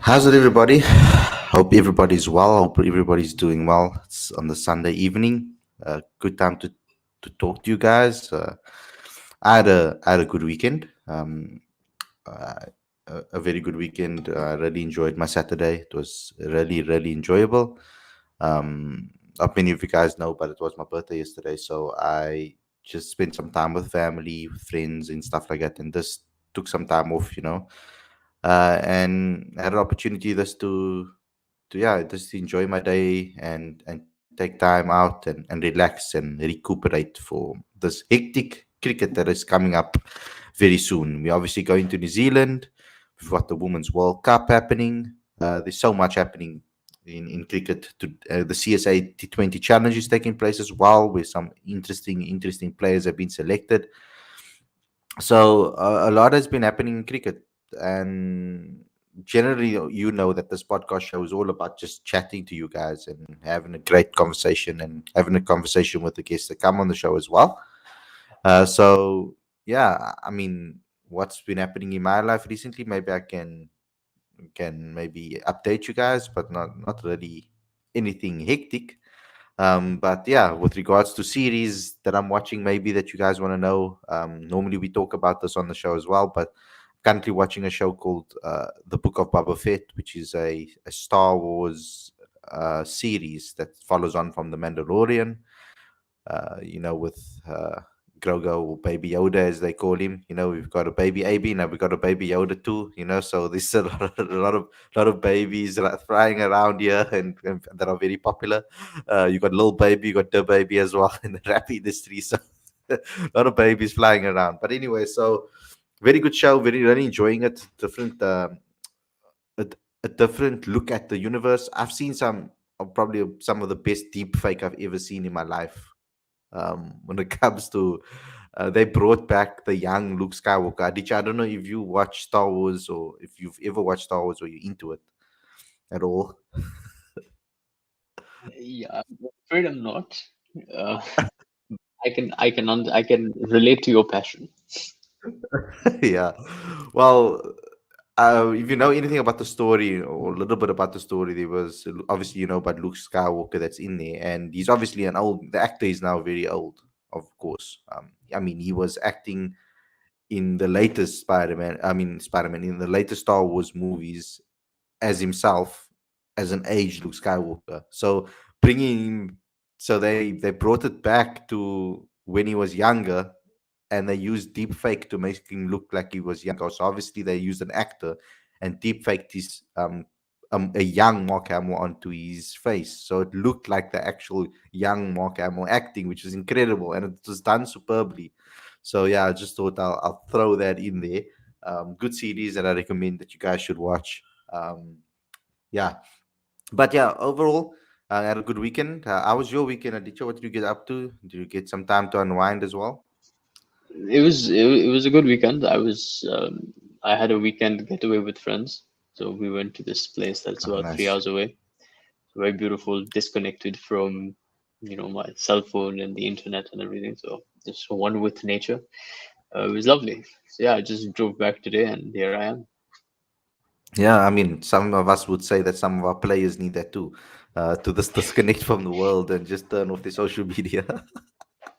How's it, everybody? Hope everybody's well. Hope everybody's doing well. It's on the Sunday evening. Good time to talk to you guys. I had a good weekend. Uh, a very good weekend. I really enjoyed my Saturday. It was really enjoyable. Um, Not many of you guys know, but it was my birthday yesterday, so I just spent some time with family, with friends, and stuff like that, and just took some time off, and had an opportunity just to enjoy my day and take time out and relax and recuperate for this hectic cricket that is coming up very soon. We're obviously going to New Zealand. We've got the Women's World Cup happening. There's so much happening in cricket. The CSA T20 Challenge is taking place as well, where some interesting players have been selected. So a lot has been happening in cricket, and generally, that this podcast show is all about just chatting to you guys and having a great conversation and having a conversation with the guests that come on the show as well. So yeah, I mean, what's been happening in my life recently? Maybe I can maybe update you guys, but not really anything hectic. But yeah, with regards to series that I'm watching, maybe that you guys want to know, normally we talk about this on the show as well, but currently watching a show called The Book of Boba Fett, which is a Star Wars series that follows on from The Mandalorian, with Grogu or Baby Yoda, as they call him. We've got a baby AB, now we've got a baby Yoda too. So there's a lot of babies that are flying around here and that are very popular. You got little baby, you got the baby as well in the rap industry. So a lot of babies flying around. But anyway, so very good show. Very really enjoying it. A, a different look at the universe. I've seen probably some of the best deep fake I've ever seen in my life when it comes to they brought back the young Luke Skywalker. I don't know if you watch Star Wars or if you've ever watched Star Wars or you're into it at all. Yeah, I'm afraid I'm not. Uh, I can relate to your passion. Yeah. Well, if you know anything about the story or a little bit about the story, there was obviously about Luke Skywalker that's in there, and he's obviously an old. The actor is now very old, of course. I mean, he was acting in the latest Spider-Man. I mean, Spider-Man in the latest Star Wars movies as himself as an aged Luke Skywalker. So bringing him, so they brought it back to when he was younger, and they used deep fake to make him look like he was younger. So obviously they used an actor and deep faked his a young Mark Hamill onto his face, so it looked like the actual young Mark Hamill acting, which is incredible, and it was done superbly. So yeah, I just thought I'll throw that in there. Good series that I recommend that you guys should watch. Yeah, but yeah, overall, I had a good weekend. How was your weekend, Aditya? What did you get up to? Did you get some time to unwind as well? It was a good weekend. I had a weekend getaway with friends, so we went to this place that's Oh, about three nice. hours away. Very beautiful, disconnected from my cell phone and the internet and everything. So just one with nature. It was lovely. So yeah, I just drove back today, and here I am. Yeah, I mean, some of us would say that some of our players need that too, to just disconnect from the world and just turn off their social media.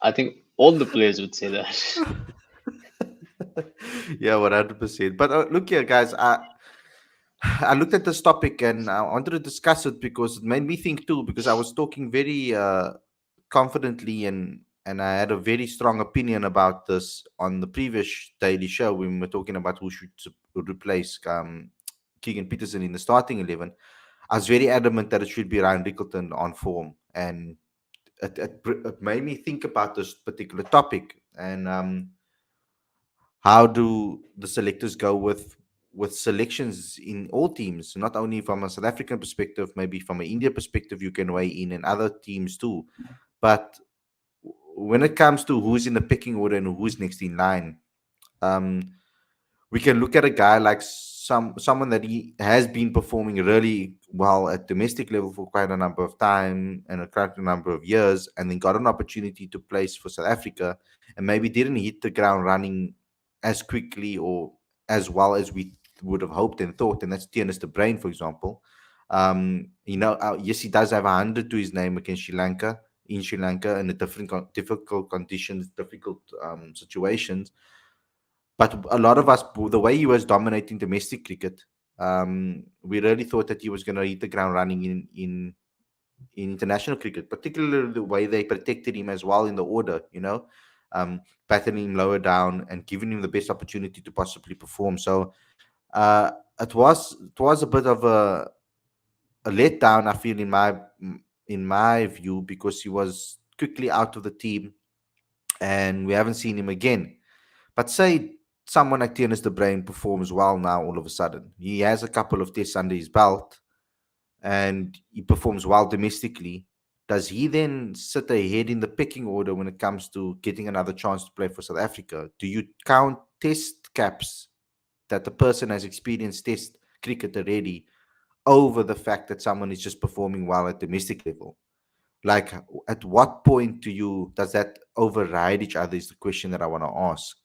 I think all the players would say that. Yeah, 100%. But look here, guys. I looked at this topic and I wanted to discuss it because it made me think too. Because I was talking very confidently and I had a very strong opinion about this on the previous daily show when we were talking about who should replace Keegan Peterson in the starting 11. I was very adamant that it should be Ryan Rickleton on form, and it made me think about this particular topic and how do the selectors go with selections in all teams, not only from a South African perspective, maybe from an India perspective, you can weigh in and other teams too. But when it comes to who's in the pecking order and who's next in line, um, we can look at a guy like someone that he has been performing really well at domestic level for quite a number of time and quite a number of years, and then got an opportunity to place for South Africa, and maybe didn't hit the ground running as quickly or as well as we would have hoped and thought, and that's Tiernus the Brain, for example. Yes, he does have 100 to his name against Sri Lanka, in Sri Lanka, in a difficult conditions, difficult situations. But a lot of us, the way he was dominating domestic cricket, we really thought that he was going to hit the ground running in international cricket, particularly the way they protected him as well in the order, patterning him lower down and giving him the best opportunity to possibly perform. So it was a bit of a letdown, I feel, in my view, because he was quickly out of the team and we haven't seen him again. But say someone like Tiernus the Brain performs well now all of a sudden. He has a couple of tests under his belt and he performs well domestically. Does he then sit ahead in the pecking order when it comes to getting another chance to play for South Africa? Do you count test caps that the person has experienced test cricket already over the fact that someone is just performing well at domestic level? Like, at what point does that override each other? Is the question that I want to ask.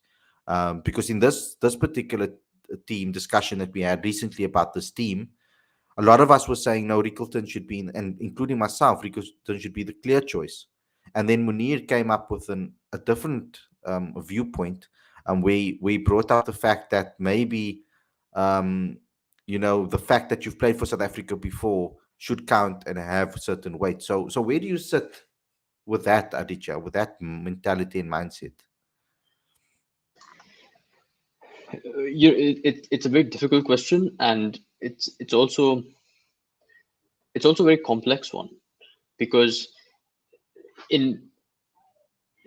Because in this particular team discussion that we had recently about this team, a lot of us were saying no, Rickleton should be, and including myself, Rickleton should be the clear choice. And then Munir came up with a different viewpoint, where we brought up the fact that maybe, um, the fact that you've played for South Africa before should count and have certain weight. So where do you sit with that, Aditya, with that mentality and mindset? It's a very difficult question, and it's also a very complex one, because in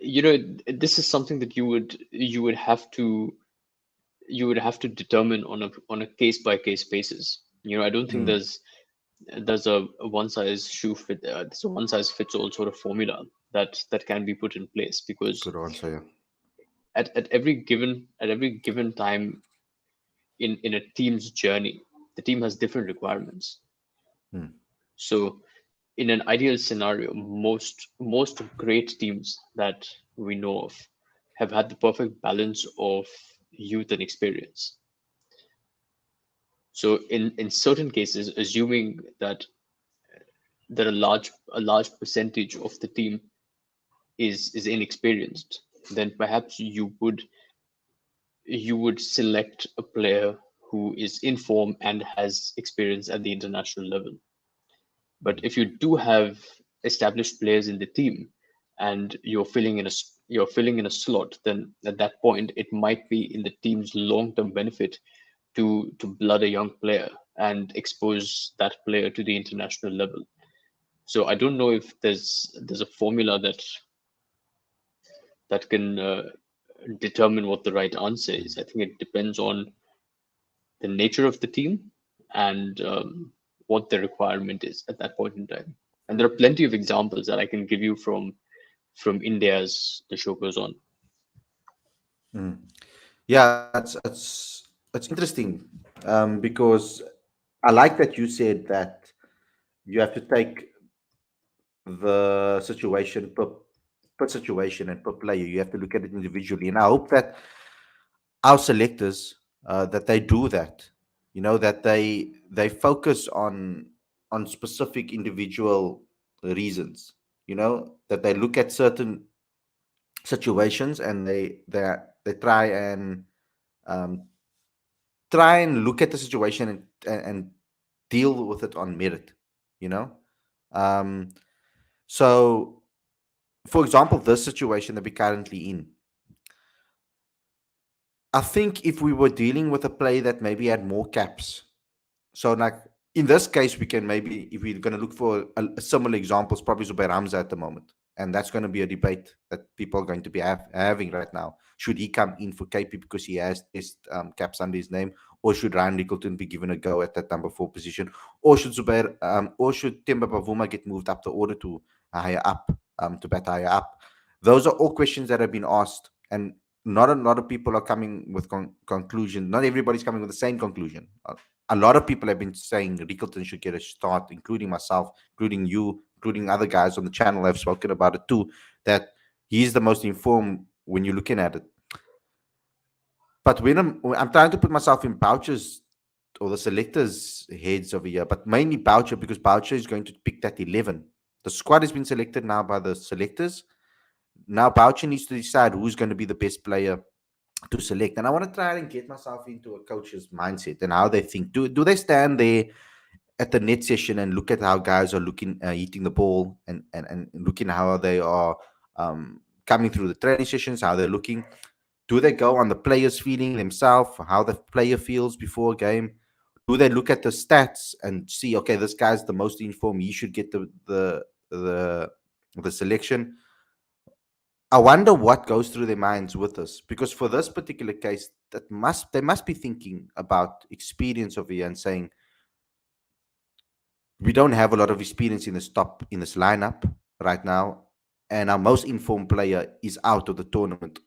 this is something that you would have to determine on a case by case basis. I don't think Mm, there's a one size shoe fit there's a one size fits all sort of formula that can be put in place, because good answer, yeah. at every given time in a team's journey, the team has different requirements. Mm, So in an ideal scenario, most great teams that we know of have had the perfect balance of youth and experience. So in certain cases, assuming that a large percentage of the team is inexperienced, then perhaps you would select a player who is in form and has experience at the international level. But mm, if you do have established players in the team and you're filling in a slot, then at that point it might be in the team's long-term benefit to blood a young player and expose that player to the international level. So I don't know if there's a formula that can determine what the right answer is. I think it depends on the nature of the team and what the requirement is at that point in time. And there are plenty of examples that I can give you from India as the show goes on. mm. Yeah, it's interesting, because I like that you said that you have to take the situation per situation and per player. You have to look at it individually, and I hope that our selectors, that they do that. That they focus on specific individual reasons. That they look at certain situations and they um, try and look at the situation and deal with it on merit. You know, um, so for example, this situation that we're currently in, I think if we were dealing with a player that maybe had more caps, so like in this case, we can maybe, if we're going to look for a similar example, it's probably Zubair Hamza at the moment. And that's going to be a debate that people are going to be having right now. Should he come in for KP because he has test caps under his name, or should Ryan Rickleton be given a go at that number 4 position, or should Temba Bavuma get moved up the order to higher up, to bat higher up? Those are all questions that have been asked, and not a lot of people are coming with conclusion. Not everybody's coming with the same conclusion. A lot of people have been saying Rickleton should get a start, including myself, including you, including other guys on the channel have spoken about it too, that he's the most informed when you're looking at it. But when I'm trying to put myself in Boucher's or the selectors' heads over here, but mainly Boucher, because Boucher is going to pick that 11. The squad has been selected now by the selectors. Now Boucher needs to decide who's going to be the best player to select. And I want to try and get myself into a coach's mindset and how they think. Do they stand there at the net session and look at how guys are looking, hitting the ball, and looking how they are coming through the training sessions, how they're looking? Do they go on the players feeling themselves, how the player feels before a game? Do they look at the stats and see, okay, this guy's the most informed, he should get the the selection? I wonder what goes through their minds with this, because for this particular case, they must be thinking about experience over here and saying, we don't have a lot of experience in this lineup right now, and our most informed player is out of the tournament.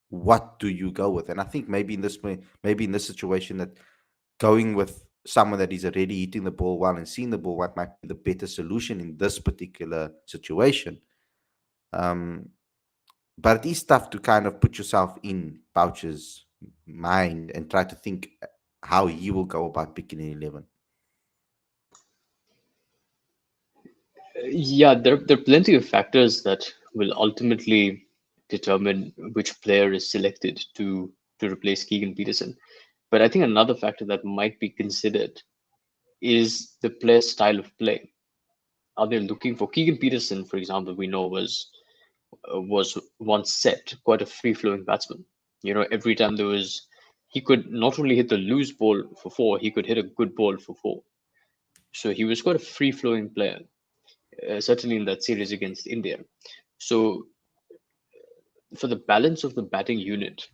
What do you go with? And I think maybe in this situation, that going with someone that is already hitting the ball well and seeing the ball what might be the better solution in this particular situation. Um, but it is tough to kind of put yourself in Boucher's mind and try to think how he will go about picking an 11. Yeah, there are plenty of factors that will ultimately determine which player is selected to replace Keegan Peterson. But I think another factor that might be considered is the player's style of play. Are they looking for Keegan Peterson, for example? We know was once set quite a free flowing batsman. You know, every time there was, he could not only hit the loose ball for four, he could hit a good ball for four. So he was quite a free flowing player, certainly in that series against India. So for the balance of the batting unit,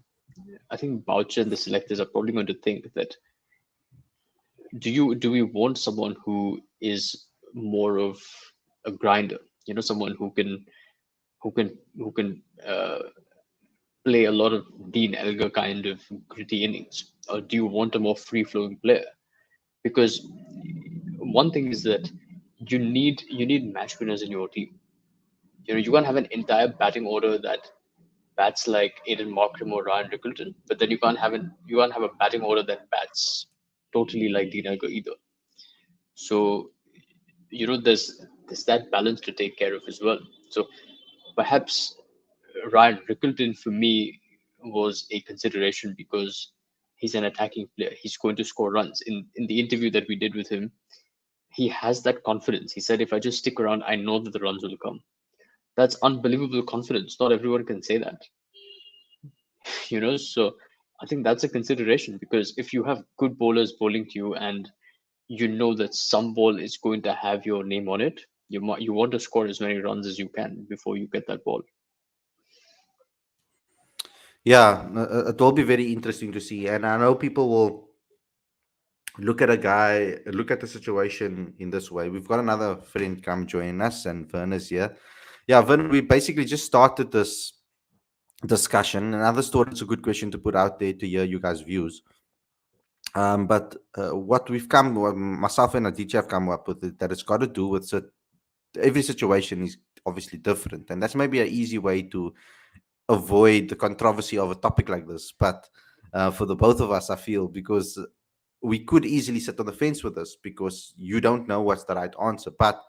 I think Boucher and the selectors are probably going to think that do we want someone who is more of a grinder? You know, someone who can play a lot of Dean Elgar kind of gritty innings, or do you want a more free flowing player? Because one thing is that you need match winners in your team. You know, you can't have an entire batting order that bats like Aiden Markram or Ryan Rickleton, but then you can't have a batting order that bats totally like Dean Elgar either. So you know there's that balance to take care of as well. So perhaps Ryan Rickleton for me was a consideration because he's an attacking player. He's going to score runs. In the interview that we did with him, he has that confidence. He said, if I just stick around, I know that the runs will come. That's unbelievable confidence. Not everyone can say that, you know. So I think that's a consideration, because if you have good bowlers bowling to you and you know that some ball is going to have your name on it, you want to score as many runs as you can before you get that ball. Yeah, it will be very interesting to see. And I know people will look at the situation in this way. We've got another friend come join us, and Vern is here. Yeah, Vern, we basically just started this discussion, and I just thought it's a good question to put out there to hear you guys' views. But what myself and Aditya have come up with, that it's got to do with every situation is obviously different, and that's maybe an easy way to avoid the controversy of a topic like this. But for the both of us, I feel, because we could easily sit on the fence with this, because you don't know what's the right answer. But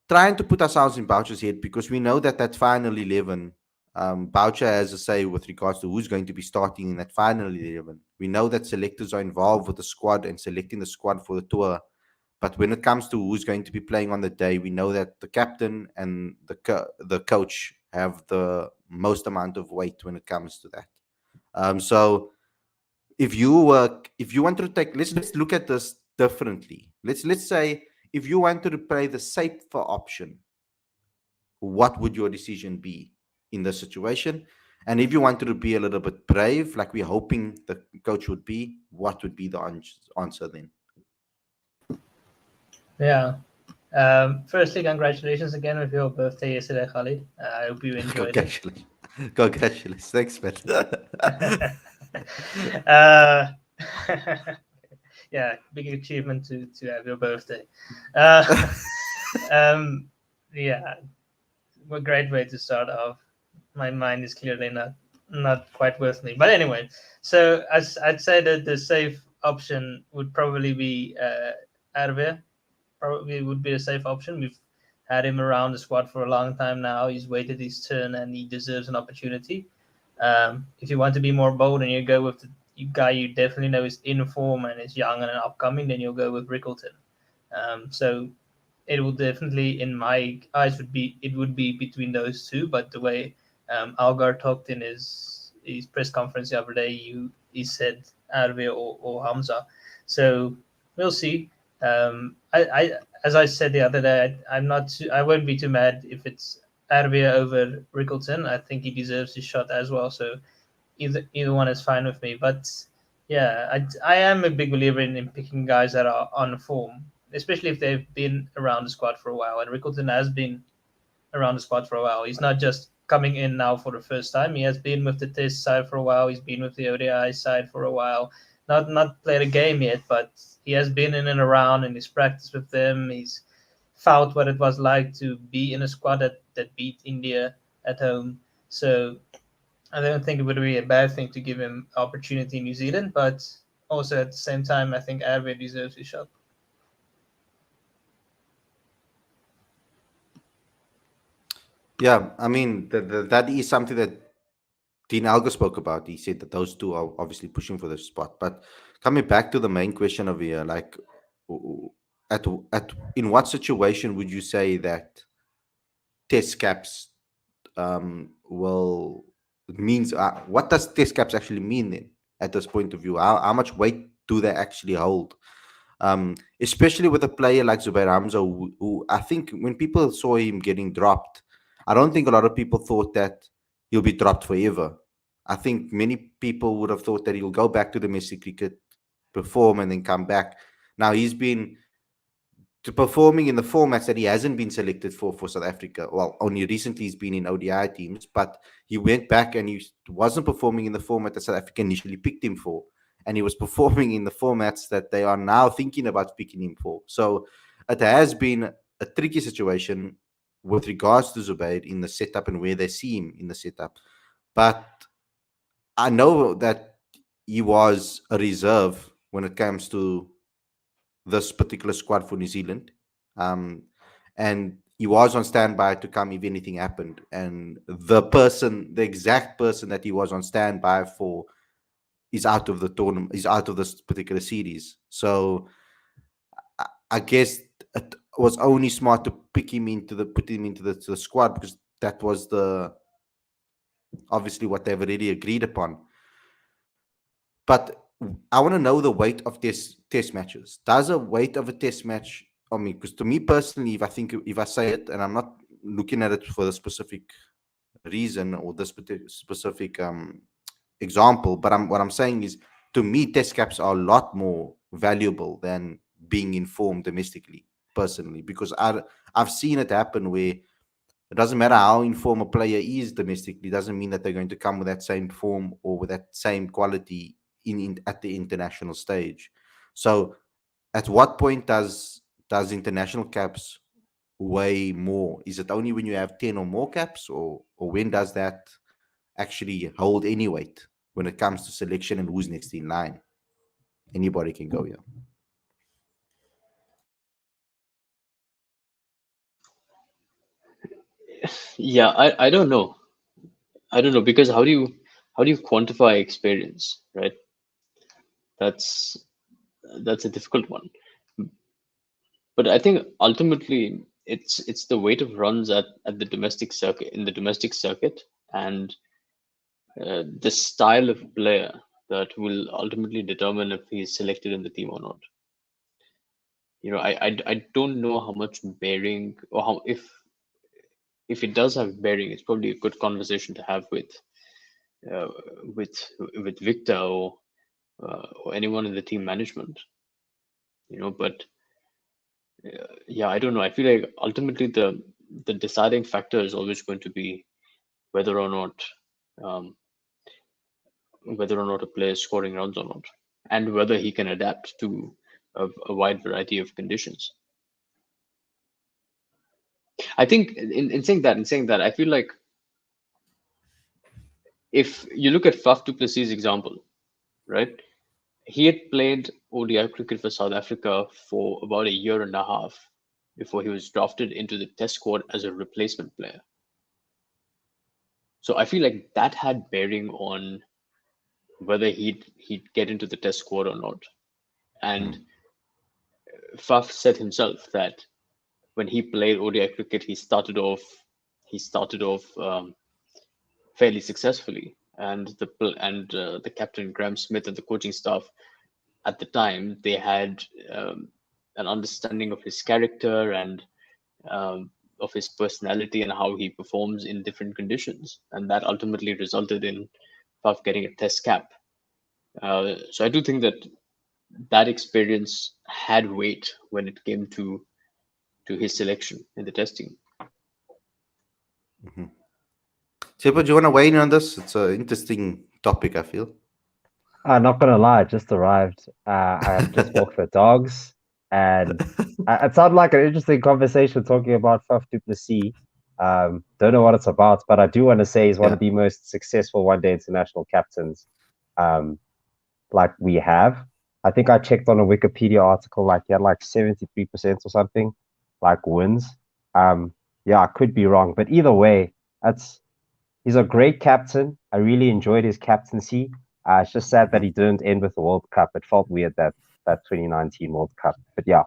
trying to put ourselves in Boucher's head, because we know that final 11, Boucher has a say with regards to who's going to be starting in that final 11. We know that selectors are involved with the squad and selecting the squad for the tour. But when it comes to who's going to be playing on the day, we know that the captain and the coach have the most amount of weight when it comes to that. So if you want to take, let's look at this differently. Let's say, if you wanted to play the safer option, what would your decision be in this situation? And if you wanted to be a little bit brave, like we're hoping the coach would be, what would be the answer then? Yeah. Firstly, congratulations again with your birthday yesterday, Khalid. I hope you enjoyed it. Congratulations. Congratulations. Thanks, man. uh, yeah, big achievement to have your birthday. Uh, yeah, a great way to start off. My mind is clearly not quite with me. But anyway, so I'd say that the safe option would probably be Arve. Probably would be a safe option. We've had him around the squad for a long time now. He's waited his turn and he deserves an opportunity. If you want to be more bold and you go with the guy you definitely know is in form and is young and upcoming, then you'll go with Rickleton. So it will definitely, in my eyes, would be between those two. But the way Algar talked in his press conference the other day, he said Arve or Hamza. So we'll see. I as I said the other day, I won't be too mad if it's Arve over Rickleton. I think he deserves his shot as well. So either one is fine with me. But yeah, I am a big believer in picking guys that are on form, especially if they've been around the squad for a while. And Rickleton has been around the squad for a while. He's not just coming in now for the first time. He has been with the Test side for a while. He's been with the ODI side for a while. Not played a game yet, but he has been in and around and he's practiced with them. He's felt what it was like to be in a squad that beat India at home. So I don't think it would be a bad thing to give him opportunity in New Zealand, but also at the same time, I think Arve deserves his shot. Yeah, I mean that is something that Dean Alger spoke about. He said that those two are obviously pushing for the spot. But coming back to the main question of here, like, w- at in what situation would you say that test caps will means what does test caps actually mean then at this point of view? How much weight do they actually hold? Especially with a player like Zubair Hamza, who I think when people saw him getting dropped, I don't think a lot of people thought that he'll be dropped forever. I think many people would have thought that he'll go back to domestic cricket, perform, and then come back. Now he's been to performing in the formats that he hasn't been selected for South Africa. Well, only recently he's been in ODI teams, but he went back and he wasn't performing in the format that South Africa initially picked him for, and he was performing in the formats that they are now thinking about picking him for. So it has been a tricky situation with regards to Zubair in the setup and where they see him in the setup. But I know that he was a reserve when it comes to this particular squad for New Zealand. Um, and he was on standby to come if anything happened. And the exact person that he was on standby for is out of the tournament, is out of this particular series. So I guess it was only smart to put him into the squad because that was the obviously what they've already agreed upon. But I want to know the weight of test matches. Does a weight of a test match on me? Because to me personally, if I say it, and I'm not looking at it for the specific reason or this specific example, but what I'm saying is, to me, test caps are a lot more valuable than being informed domestically. Personally, because I've seen it happen where it doesn't matter how informed a player is domestically, doesn't mean that they're going to come with that same form or with that same quality in at the international stage. So, at what point does international caps weigh more? Is it only when you have 10 or more caps, or when does that actually hold any weight when it comes to selection and who's next in line? Anybody can go here. Yeah, I don't know. I don't know because how do you quantify experience, right? That's that's a difficult one. But I think ultimately it's the weight of runs at the domestic circuit in the domestic circuit and the style of player that will ultimately determine if he's selected in the team or not. I don't know how much bearing or how if it does have bearing, it's probably a good conversation to have uh, with with Victor or anyone in the team management. But yeah, I don't know. I feel like ultimately the deciding factor is always going to be whether or not um, whether or not a player is scoring runs or not, and whether he can adapt to a wide variety of conditions. I think in saying that, I feel like if you look at Faf du Plessis' example, right? he had played ODI cricket for South Africa for about a year and a half before he was drafted into the Test squad as a replacement player. So I feel like that had bearing on whether he'd get into the Test squad or not. And Faf said himself that when he played ODI cricket, he started off fairly successfully, and the captain Graham Smith and the coaching staff at the time, they had an understanding of his character and of his personality and how he performs in different conditions, and that ultimately resulted in Faf getting a Test cap. So I do think that that experience had weight when it came to his selection in the Test team. Sipo, do you want to weigh in on this? It's an interesting topic, I feel. I'm not gonna lie, I just arrived. I just walked the dogs, and it sounded like an interesting conversation talking about Faf du Plessis. Don't know what it's about, but I do want to say he's one of the most successful one-day international captains, like we have. I think I checked on a Wikipedia article, like he had like 73% or something, like wins. Yeah, I could be wrong, but either way, he's a great captain. I really enjoyed his captaincy. It's just sad that he didn't end with the World Cup. It felt weird that 2019 World Cup. But yeah.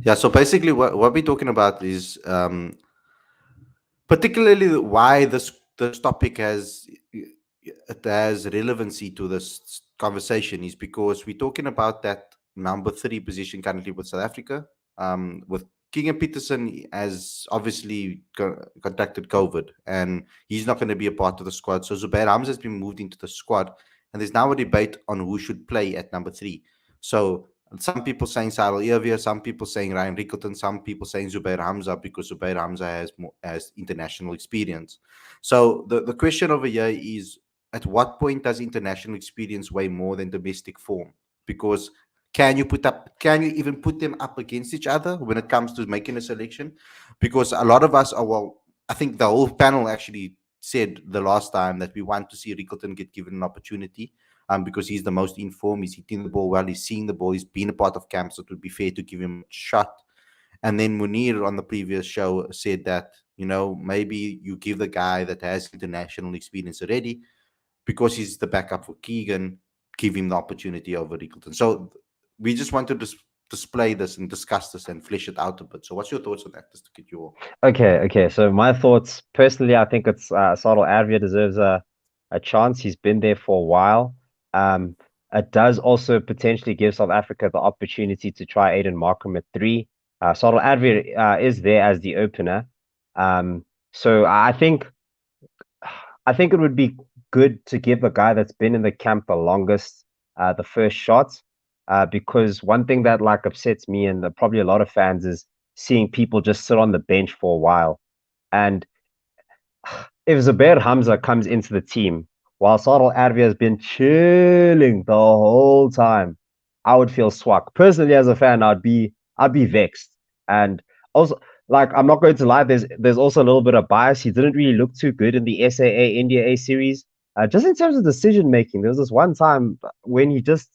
Yeah, so basically what we're talking about is particularly why this topic has relevancy to this conversation is because we're talking about that number 3 position currently with South Africa, with King and Peterson has obviously contracted COVID, and he's not going to be a part of the squad. So Zubair Hamza has been moved into the squad, and there's now a debate on who should play at number 3. So some people saying Cyril Earvier, some people saying Ryan Rickleton, some people saying Zubair Hamza because Zubair Hamza has international experience. So the question over here is, at what point does international experience weigh more than domestic form? Because can you even put them up against each other when it comes to making a selection? Because a lot of us I think the whole panel actually said the last time that we want to see Rickleton get given an opportunity, because he's the most informed, he's hitting the ball well, he's seeing the ball, he's been a part of camp, so it would be fair to give him a shot. And then Munir on the previous show said that, maybe you give the guy that has international experience already, because he's the backup for Keegan, give him the opportunity over Rickleton. So we just want to display this and discuss this and flesh it out a bit. So what's your thoughts on that, just to get your... Okay. So my thoughts, personally, I think it's Sadal Avia deserves a chance. He's been there for a while. It does also potentially give South Africa the opportunity to try Aiden Markham at 3. Sadal Avia is there as the opener. So I think it would be good to give a guy that's been in the camp the longest the first shot, because one thing that like upsets me and probably a lot of fans is seeing people just sit on the bench for a while. And if Zubair Hamza comes into the team while Sadal Arvia has been chilling the whole time, I would feel swag. Personally, as a fan, I'd be vexed. And also, like, I'm not going to lie, there's also a little bit of bias. He didn't really look too good in the SAA India A series. Just in terms of decision making, there was this one time when he just,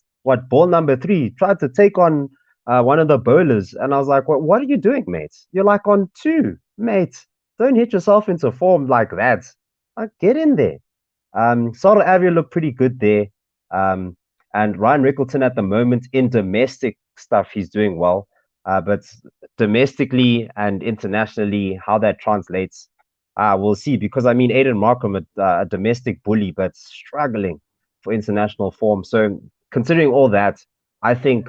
ball number 3, tried to take on one of the bowlers. And I was like, what are you doing, mate? You're like on 2, mate. Don't hit yourself into form like that. Like, get in there. Sadal Avia looked pretty good there. And Ryan Rickleton at the moment in domestic stuff, he's doing well. But domestically and internationally, how that translates, we'll see. Because, I mean, Aiden Markham, a domestic bully, but struggling for international form. So considering all that, I think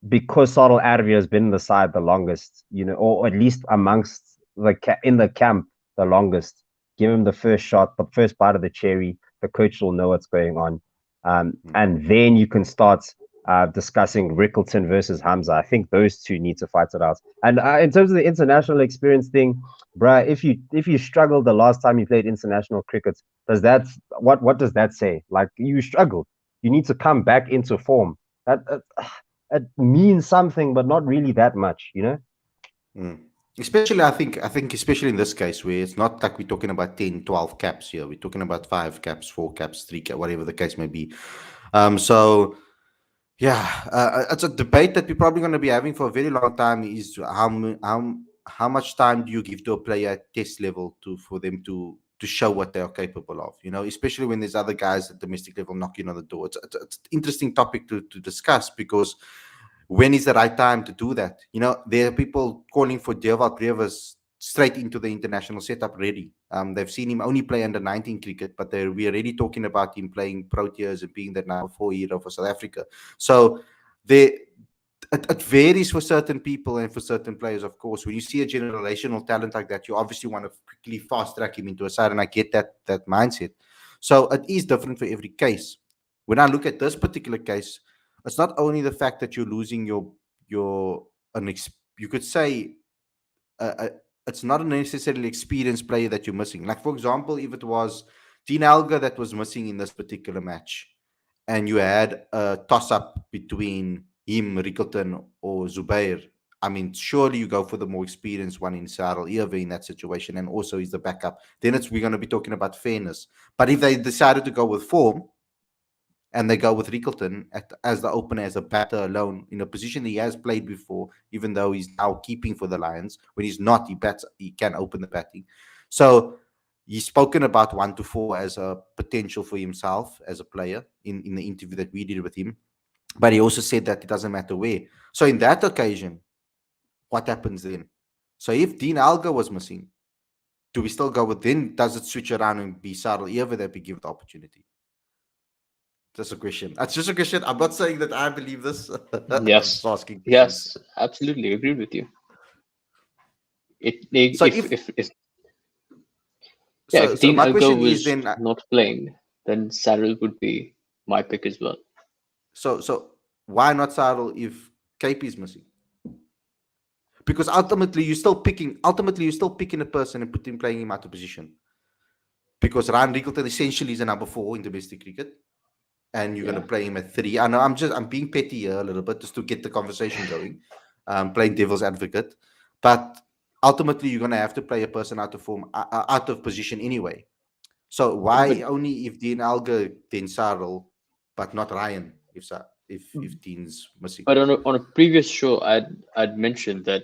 because Sadal Arvia has been in the side the longest, or at least amongst in the camp the longest, give him the first shot, the first bite of the cherry. The coach will know what's going on. And then you can start discussing Rickleton versus Hamza. I think those two need to fight it out. And in terms of the international experience thing, bruh, if you struggled the last time you played international cricket, what does that say? Like, you struggled. You need to come back into form. That it means something, but not really that much, Especially, I think especially in this case, where it's not like we're talking about 10, 12 caps here. We're talking about 5 caps, 4 caps, 3 caps, whatever the case may be. So Yeah, it's a debate that we're probably going to be having for a very long time. Is how much time do you give to a player at test level for them to show what they are capable of? You know, especially when there's other guys at domestic level knocking on the door. It's an interesting topic to discuss, because when is the right time to do that? You know, there are people calling for Deval Brevis straight into the international setup ready. They've seen him only play under 19 cricket, but we're already talking about him playing Proteas and being the number 4 hero for South Africa. So there, it varies for certain people and for certain players, of course. When you see a generational talent like that, you obviously want to quickly fast track him into a side, and I get that mindset. So it is different for every case. When I look at this particular case, it's not only the fact that you're losing your you could say uh, it's not a necessarily experienced player that you're missing. Like, for example, if it was Dean Alga that was missing in this particular match, and you had a toss up between him, Rickleton, or Zubair, I mean, surely you go for the more experienced one in Sarel Ierwe in that situation, and also he's the backup. Then we're going to be talking about fairness. But if they decided to go with form, and they go with Rickleton as the opener, as a batter alone, in a position he has played before, even though he's now keeping for the Lions. When he's not, he can open the batting. So he's spoken about 1 to 4 as a potential for himself as a player in the interview that we did with him. But he also said that it doesn't matter where. So in that occasion, what happens then? So if Dean Alga was missing, do we still go with, then does it switch around and be Sarel Ierwe that we give the opportunity? Just a question. That's just a question. I'm not saying that I believe this. I'm just Yes, asking questions. yes, absolutely agreed with you. So If yeah, if so Dean my Elgar question is was then, not playing, then Sarel would be my pick as well. so why not Sarel if KP is missing? Because ultimately you're still picking a person and playing him out of position. Because Ryan Rickleton essentially is a number 4 in domestic cricket, and you're Yeah, going to play him at 3. I know I'm being petty here a little bit just to get the conversation going, playing devil's advocate, but ultimately you're going to have to play a person out of form, out of position anyway. So yeah, but why only if Dean Alga, then Sarel, but not Ryan if Dean's missing? on a previous show, I'd mentioned that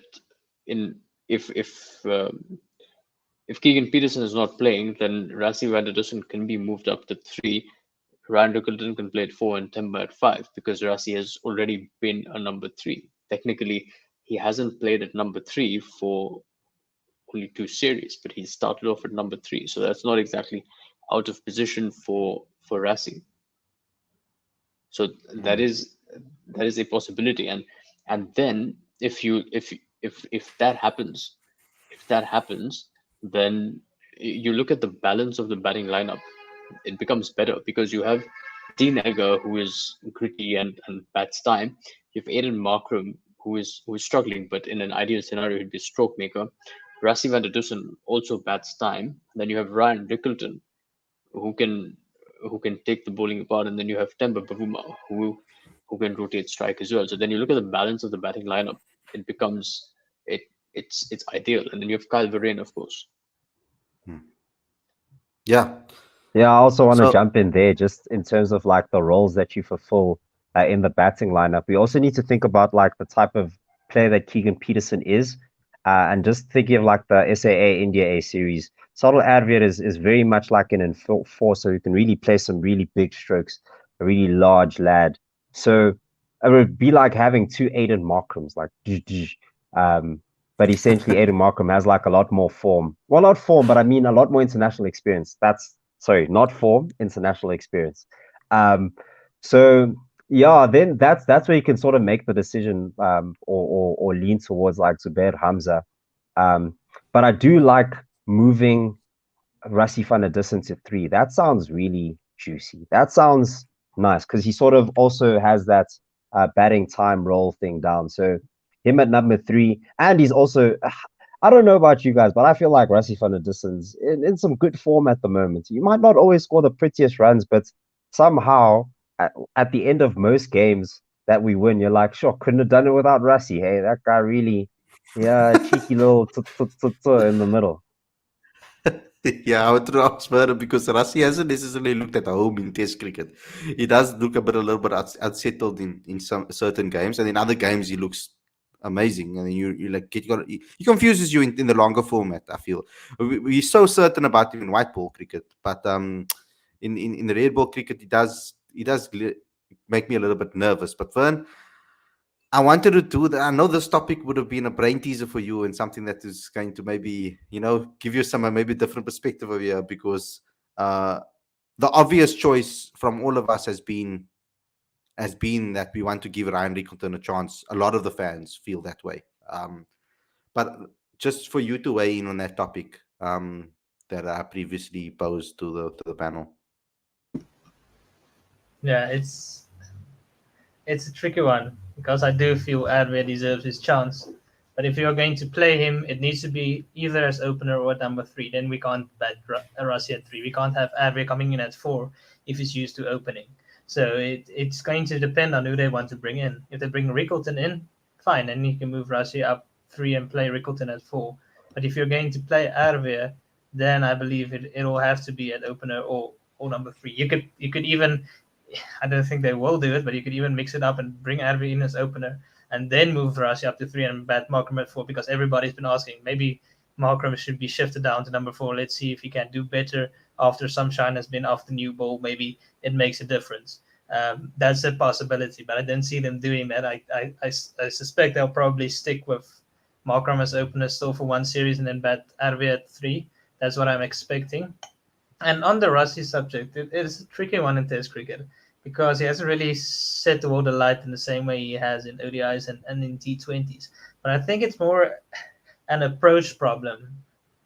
in if Keegan Peterson is not playing, then Rassie van der Dussen can be moved up to 3. Ryan Rickleton can play at 4 and Temba at 5, because Rassie has already been a number 3. Technically, he hasn't played at number 3 for only 2 series, but he started off at number 3, so that's not exactly out of position for Rassie. So that is a possibility, and then if that happens, then you look at the balance of the batting lineup. It becomes better because you have Dean Elgar, who is gritty and bats time. You have Aiden Markram, who is struggling, but in an ideal scenario, he'd be a stroke maker. Rassie van der Dussen also bats time. Then you have Ryan Rickleton, who can take the bowling apart, and then you have Temba Bavuma, who can rotate strike as well. So then you look at the balance of the batting lineup, it becomes it's ideal. And then you have Kyle Verreyn, of course. Yeah. Yeah, I also want to So jump in there just in terms of like the roles that you fulfill in the batting lineup. We also need to think about like the type of player that Keegan Peterson is, and just thinking of like the SAA India A series. Sadal Adviat is very much like an enforcer who can really play some really big strokes, a really large lad. So it would be like having 2 Aiden Markrams, like, um, but essentially Aiden Markram has like a lot more form. Well, not form, but I mean a lot more international experience. That's sorry, not form, international experience. Um, so yeah, then that's where you can sort of make the decision, or lean towards like Zubair Hamza. Um, but I do like moving Rassie van der Dussen to 3. That sounds really juicy. That sounds nice because he sort of also has that batting time role thing down. So him at number 3, and he's also. I don't know about you guys, but I feel like Rassie van der Dussen's in some good form at the moment. You might not always score the prettiest runs, but somehow at the end of most games that we win, you're like, sure, couldn't have done it without Rassie. Hey, that guy really, yeah, cheeky little in the middle. Yeah, I would to ask Murder because Rassi hasn't necessarily looked at home in Test cricket. He does look a little bit unsettled in some certain games, and in other games he looks amazing. And you like he confuses you in the longer format. I feel we're so certain about him in white ball cricket, but in the red ball cricket he does make me a little bit nervous. But Vern, I wanted to do that. I know this topic would have been a brain teaser for you and something that is going to maybe, give you some maybe different perspective over here because uh, the obvious choice from all of us has been that we want to give Ryan Rickleton a chance. A lot of the fans feel that way. But just for you to weigh in on that topic that I previously posed to the panel. Yeah, it's a tricky one because I do feel Adwe deserves his chance. But if you're going to play him, it needs to be either as opener or at number three. Then we can't bet Rossi at three. We can't have Adwe coming in at four if he's used to opening. So it's going to depend on who they want to bring in. If they bring Rickleton in, fine, and you can move Rossi up three and play Rickleton at four. But if you're going to play Adwe, then I believe it'll have to be at opener or number three. You could even, I don't think they will do it, but you could even mix it up and bring Advi in as opener and then move Rashi up to three and bat Markram at four because everybody's been asking. Maybe Markram should be shifted down to number four. Let's see if he can do better after Sunshine has been off the new ball. Maybe it makes a difference. That's a possibility, but I don't see them doing that. I suspect they'll probably stick with Markram as opener still for one series and then bat Advi at three. That's what I'm expecting. And on the Rossi subject, it is a tricky one in Test cricket because he hasn't really set the world alight in the same way he has in ODIs and in T20s. But I think it's more an approach problem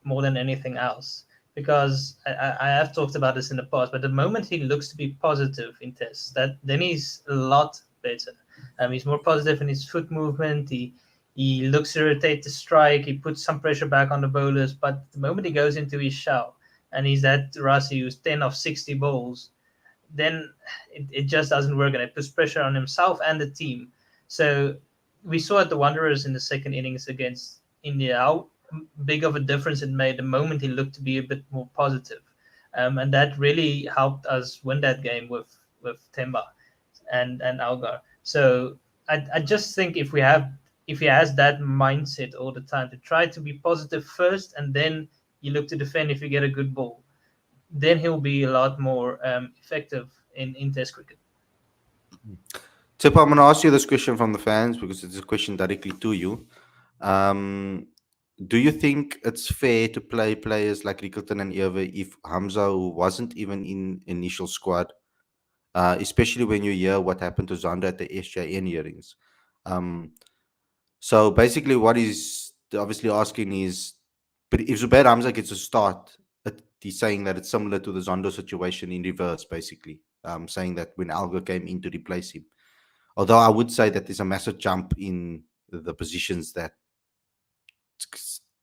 more than anything else because I have talked about this in the past, but the moment he looks to be positive in tests, then he's a lot better. He's more positive in his foot movement. He looks to rotate the strike. He puts some pressure back on the bowlers. But the moment he goes into his shell, and he's that Rossi who's 10 of 60 balls, then it just doesn't work and it puts pressure on himself and the team. So we saw at the Wanderers in the second innings against India how big of a difference it made the moment he looked to be a bit more positive. And that really helped us win that game with Temba and Algar. So I just think if he has that mindset all the time to try to be positive first and then you look to defend if you get a good ball, then he'll be a lot more effective in Test cricket. Tip, I'm going to ask you this question from the fans because it's a question directly to you. Do you think it's fair to play players like Rickleton and Irve if Hamza, who wasn't even in initial squad, especially when you hear what happened to Zander at the SJN hearings? So basically, what he's obviously asking is, but if Zubair Hamza gets a start, he's saying that it's similar to the Zondo situation in reverse, basically, saying that when Alga came in to replace him. Although I would say that there's a massive jump in the positions that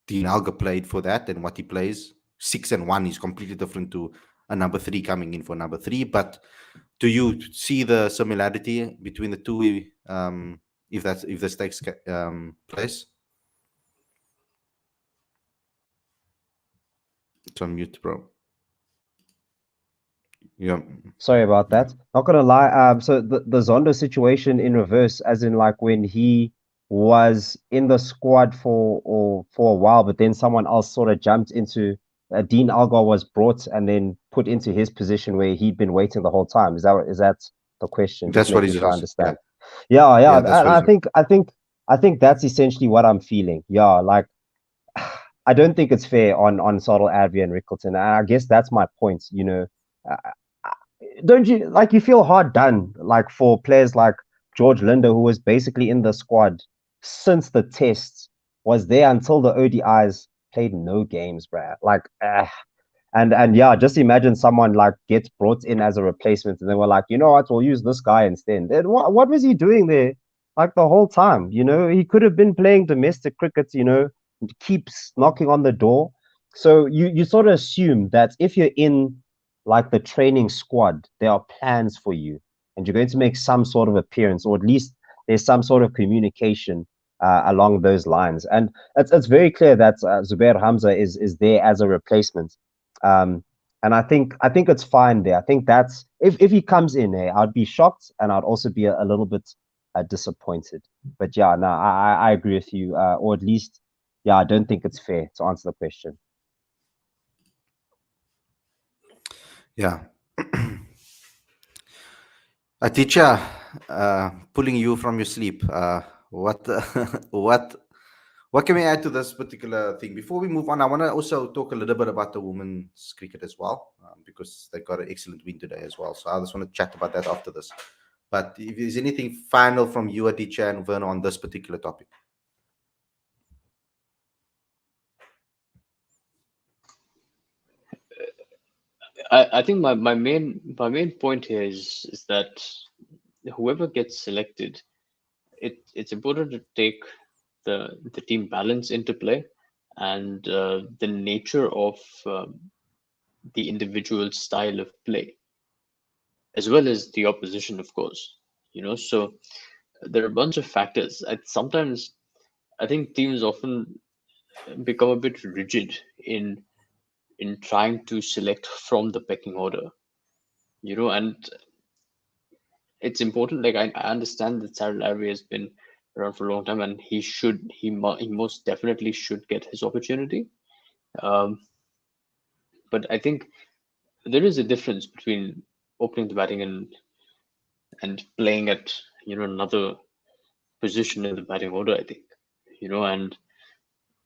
Dean Alga played for that and what he plays. 6 and 1 is completely different to a number 3 coming in for number 3. But do you see the similarity between the two? If this takes place? It's on mute, bro. Yeah. Sorry about that. Not gonna lie. So the Zondo situation in reverse, as in like when he was in the squad for a while, but then someone else sort of jumped into. Dean Algar was brought and then put into his position where he'd been waiting the whole time. Is that the question? That's Just what making he's sure I asking. understand. Yeah. That's what I think that's essentially what I'm feeling. Yeah, like I don't think it's fair on Sodal, Advi, and Rickleton. And I guess that's my point. Uh, don't you like you feel hard done like for players like George Linder, who was basically in the squad since the tests, was there until the ODIs, played no games, bruh. And yeah, just imagine someone like gets brought in as a replacement, and they were like, you know what, we'll use this guy instead. Then what was he doing there like the whole time? He could have been playing domestic cricket. Keeps knocking on the door. So you sort of assume that if you're in like the training squad, there are plans for you, and you're going to make some sort of appearance, or at least there's some sort of communication along those lines. And it's very clear that Zubair Hamza is there as a replacement. And I think it's fine there. I think that's if he comes in, I'd be shocked and I'd also be a little bit disappointed. But yeah, no, I agree with you. Or at least, yeah, I don't think it's fair to answer the question. Yeah. Aticha, pulling you from your sleep. What, what, what can we add to this particular thing? Before we move on, I want to also talk a little bit about the women's cricket as well, because they got an excellent win today as well. So I just want to chat about that after this. But if there's anything final from you, Aticha and Verno, on this particular topic. I think my main point here is that whoever gets selected, it's important to take the team balance into play, and the nature of the individual style of play, as well as the opposition, of course. So there are a bunch of factors. Sometimes I think teams often become a bit rigid in trying to select from the pecking order. And it's important. Like I understand that Sarah Larry has been around for a long time, and he most definitely should get his opportunity. Um, but I think there is a difference between opening the batting and playing at another position in the batting order. I think and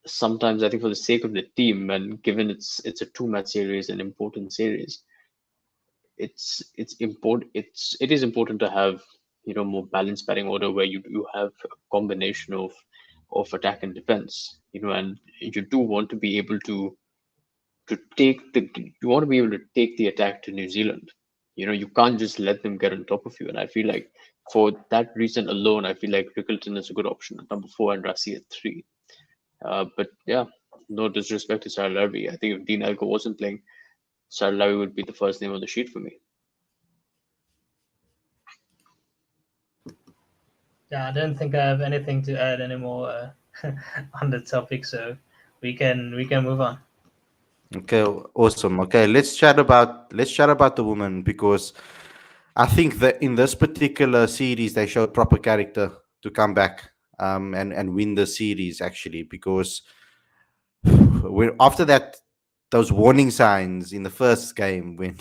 sometimes I think for the sake of the team, and given it's a two-match series, an important series, it is important to have more balanced batting order where you have a combination of attack and defense, and you do want to be able to take the you want to be able to take the attack to New Zealand. You can't just let them get on top of you. And I feel like for that reason alone, I feel like Rickleton is a good option at number 4 and Rassi at 3. But yeah, no disrespect to Sarah Larby. I think if Dean Elko wasn't playing, Sarah Larby would be the first name on the sheet for me. Yeah, I don't think I have anything to add anymore on the topic, so we can move on. Okay, awesome. Okay, let's chat about the woman, because I think that in this particular series they showed proper character to come back, and win the series actually, because we're after that, those warning signs in the first game when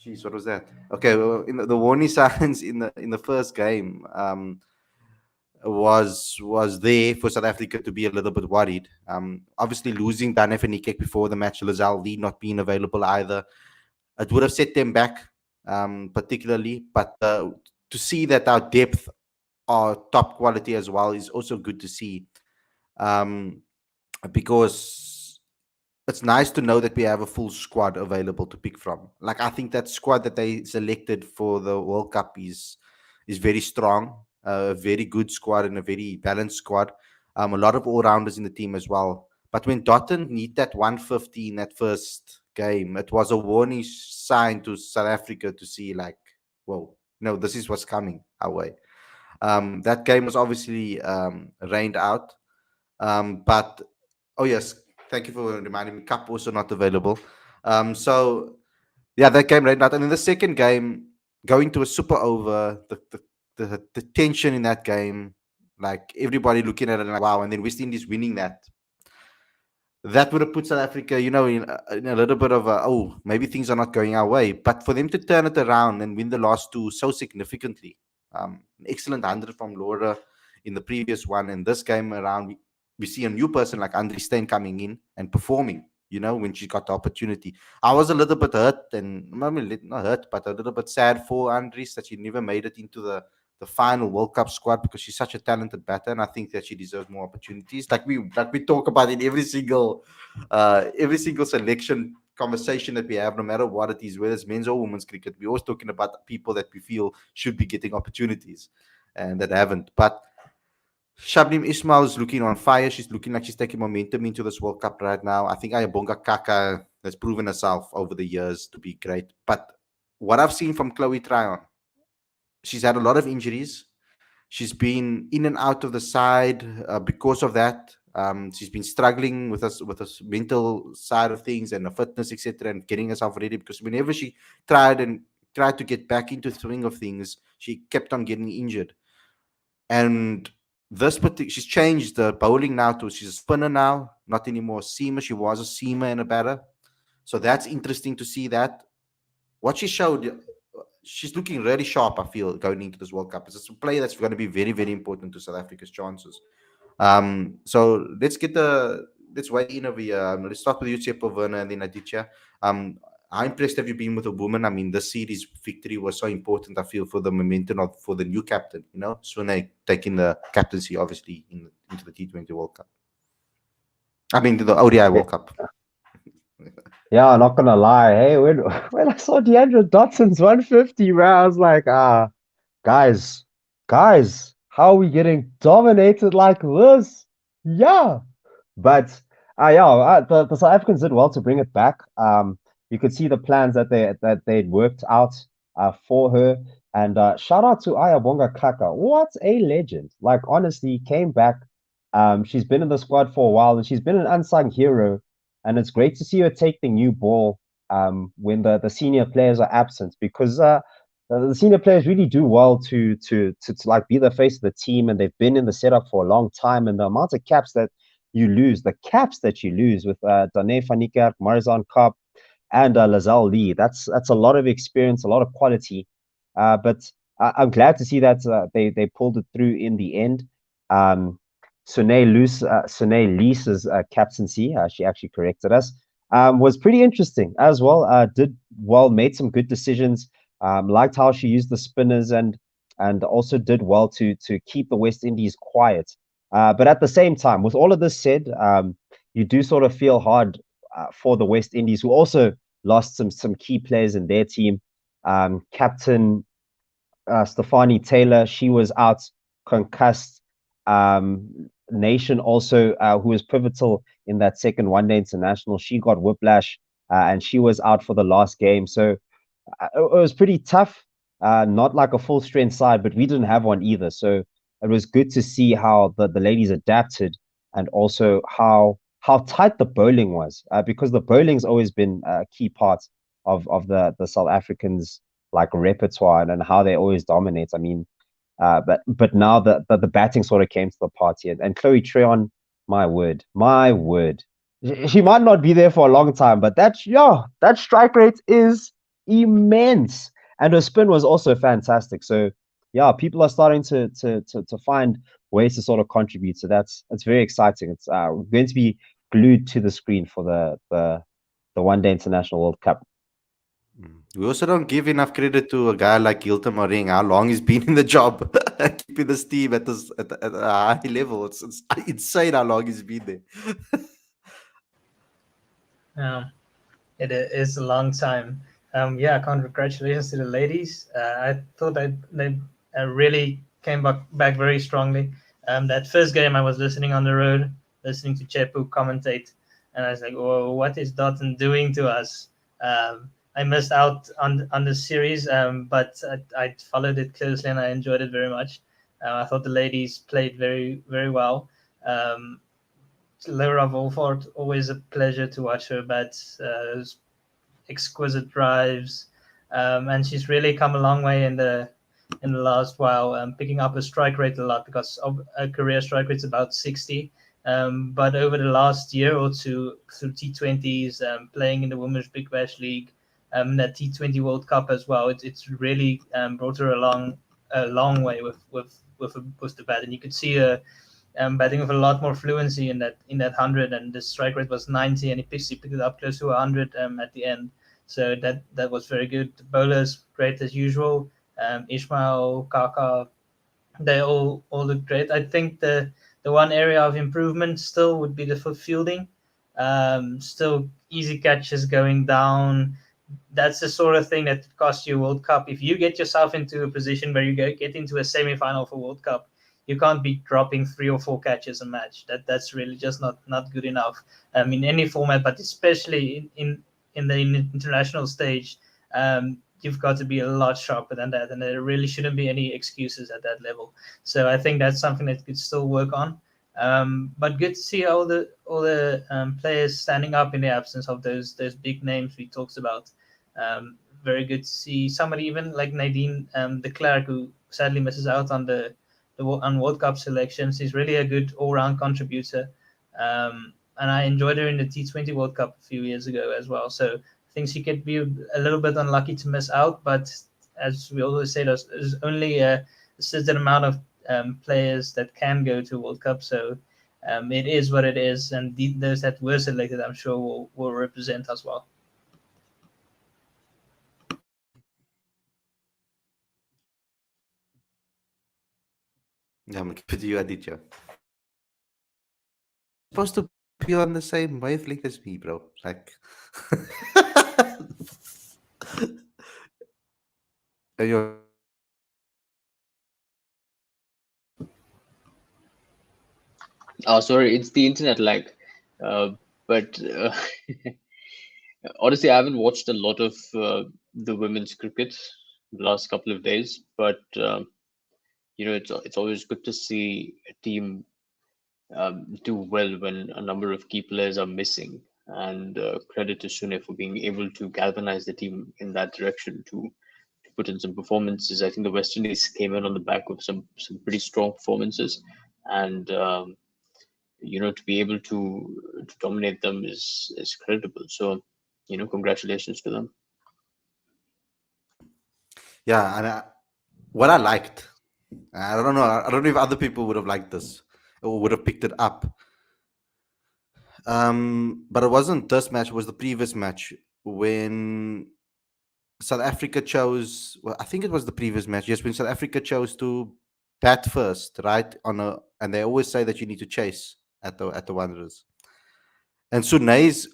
jeez, what was that? Okay, well, in the warning signs in the first game, was there for South Africa to be a little bit worried. Obviously losing Banef and Nikek before the match, Lazal Lee not being available either, it would have set them back, particularly. But to see that our depth are top quality as well is also good to see, um, because it's nice to know that we have a full squad available to pick from. Like, I think that squad that they selected for the World Cup is very strong, a very good squad and a very balanced squad. A lot of all rounders in the team as well. But when Dotton need that 150 in that first game, it was a warning sign to South Africa to see, like, whoa, no, this is what's coming our way. That game was obviously rained out. But oh yes, thank you for reminding me. Cup also not available. So yeah, that game rained out, and in the second game, going to a super over, the tension in that game, like everybody looking at it like wow, and then West Indies winning that would have put South Africa, in a little bit of a, oh, maybe things are not going our way. But for them to turn it around and win the last two so significantly, an excellent 100 from Laura in the previous one, and this game around, we see a new person like Andre Steyn coming in and performing. When she got the opportunity, I was a little bit hurt, and I mean, not hurt, but a little bit sad for Andries that she never made it into the final World Cup squad, because she's such a talented batter, and I think that she deserves more opportunities. Like we talk about in every single selection conversation that we have, no matter what it is, whether it's men's or women's cricket, we're always talking about people that we feel should be getting opportunities and that haven't. But Shabnim Ismail is looking on fire. She's looking like she's taking momentum into this World Cup right now. I think Ayabonga Kaka has proven herself over the years to be great. But what I've seen from Chloe Tryon, she's had a lot of injuries. She's been in and out of the side because of that. She's been struggling with us mental side of things and the fitness, etc., and getting herself ready, because whenever she tried to get back into the swing of things, she kept on getting injured. And she's changed the bowling now to she's a spinner now, not anymore a seamer. She was a seamer and a batter, so that's interesting to see that. What she showed, she's looking really sharp, I feel, going into this World Cup. It's a play that's going to be very, very important to South Africa's chances. So let's weigh in over here. Let's start with you, Chepo, Werner, and then Aditya. How impressed have you been with a woman? I mean, this series victory was so important, I feel, for the momentum of for the new captain, Sune taking the captaincy, obviously, into the T20 World Cup. I mean, the ODI World Cup. Yeah, not gonna lie. Hey, when I saw DeAndre Dotson's 150, bro, I was like, guys, how are we getting dominated like this? Yeah. But the South Africans did well to bring it back. You could see the plans that they'd worked out for her. And shout out to Ayabonga Kaka. What a legend. Like, honestly, came back. She's been in the squad for a while, and she's been an unsung hero. And it's great to see her take the new ball when the senior players are absent, because the senior players really do well to like be the face of the team, and they've been in the setup for a long time. And the amount of caps that you lose with Dane van Niekerk, Marizon Kaap, and Lazelle Lee, that's a lot of experience, a lot of quality. But I'm glad to see that they pulled it through in the end. Sune Lee's captaincy, she actually corrected us, was pretty interesting as well. Did well, made some good decisions. Liked how she used the spinners, and also did well to keep the West Indies quiet. But at the same time, with all of this said, you do sort of feel hard for the West Indies, who also lost some key players in their team. Captain Stefanie Taylor, she was out concussed. Nation also, who was pivotal in that second one-day international, she got whiplash, and she was out for the last game. So it was pretty tough. Not like a full strength side, but we didn't have one either. So it was good to see how the ladies adapted, and also how tight the bowling was, because the bowling's always been a key part of the South Africans' like repertoire, and how they always dominate. I mean, but now the batting sort of came to the party, and Chloe Treon, my word, she might not be there for a long time, but that strike rate is immense, and her spin was also fantastic. So yeah, people are starting to find ways to sort of contribute. So that's very exciting. It's going to be glued to the screen for the one-day international World Cup. We also don't give enough credit to a guy like Hilton Moring, how long he's been in the job, keeping this team at a high level. It's insane how long he's been there. It is a long time. Congratulations to the ladies. I thought they really came back very strongly. That first game, I was listening on the road, listening to Chepu commentate, and I was like, "Oh, what is Dotton doing to us?" I missed out on the series, but I followed it closely and I enjoyed it very much. I thought the ladies played very, very well. Laura Wolford, always a pleasure to watch her bat. Exquisite drives, and she's really come a long way in the last while, picking up a strike rate a lot, because of a career strike rate's about 60. But over the last year or two, through T20s, playing in the Women's Big Bash League, that T20 World Cup as well, it's really brought her along a long way with the bat, and you could see her batting with a lot more fluency in that 100, and the strike rate was 90, and he picked it up close to 100 at the end. So that was very good. The bowlers great as usual. Ismail, Kaka, they all look great. I think the one area of improvement still would be the fielding. Still easy catches going down. That's the sort of thing that costs you a World Cup. If you get yourself into a position where you get into a semi-final for World Cup, you can't be dropping 3 or 4 catches a match. That's really just not good enough. In any format, but especially in the international stage, you've got to be a lot sharper than that, and there really shouldn't be any excuses at that level. So I think that's something that could still work on. But good to see all the players standing up in the absence of those big names we talked about. Very good to see somebody even like Nadine de Klerk, who sadly misses out on on World Cup selections. He's really a good all-round contributor, and I enjoyed her in the T20 World Cup a few years ago as well. So I think she could be a little bit unlucky to miss out, but as we always say, there's only a certain amount of players that can go to World Cup. So it is what it is, and those that were selected, I'm sure, will represent us well. Yeah, I'm with you, Aditya. Supposed to be on the same wavelength as me, bro. Like, you Oh, sorry, it's the internet lag. But honestly, I haven't watched a lot of the women's cricket the last couple of days. But it's always good to see a team do well when a number of key players are missing. And credit to Sune for being able to galvanize the team in that direction to put in some performances. I think the West Indies came in on the back of some pretty strong performances, and to be able to dominate them is credible. So, congratulations to them. yeah, and what I liked, I don't know. I don't know if other people would have liked this or would have picked it up. But it wasn't this match. It was the previous match when South Africa chose. Well, I think it was the previous match. Yes, when South Africa chose to bat first, right? And they always say that you need to chase at the Wanderers. And Sune's